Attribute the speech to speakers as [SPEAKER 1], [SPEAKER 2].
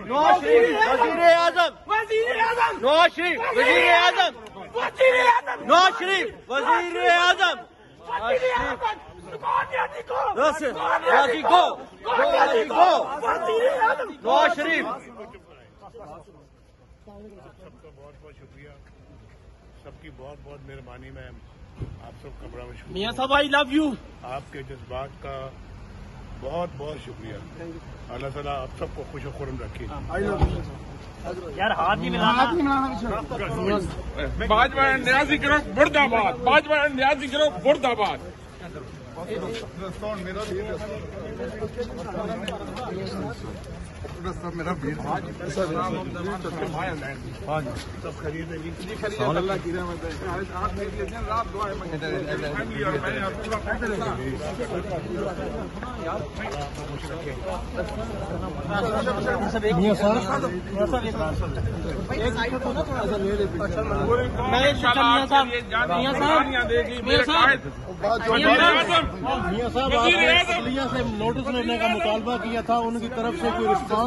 [SPEAKER 1] نواز شریف وزیر اعظم نواز شریف وزیر اعظم نواز شریف وزیر اعظم نواز شریف.
[SPEAKER 2] سب کا بہت بہت شکریہ, سب کی بہت بہت مہربانی. میں آپ سب کا بڑا شکریہ.
[SPEAKER 1] میاں صاحب آئی لو یو.
[SPEAKER 2] آپ کے جذبات کا بہت بہت شکریہ. اللہ تعالیٰ آپ سب کو خوش و خرم رکھے.
[SPEAKER 1] یار ہاتھ نہیں ملانا.
[SPEAKER 3] باجوہ نیازی گروہ مرد آباد. باجوہ نیازی گروہ مرد آباد. میرا
[SPEAKER 2] سب خریدے گی.
[SPEAKER 3] اللہ کی رحمت ہے. آپ دیکھ لیجیے آپ دعائیں
[SPEAKER 1] سے نوٹس لینے کا مطالبہ کیا تھا, ان کی طرف سے کوئی رسپانس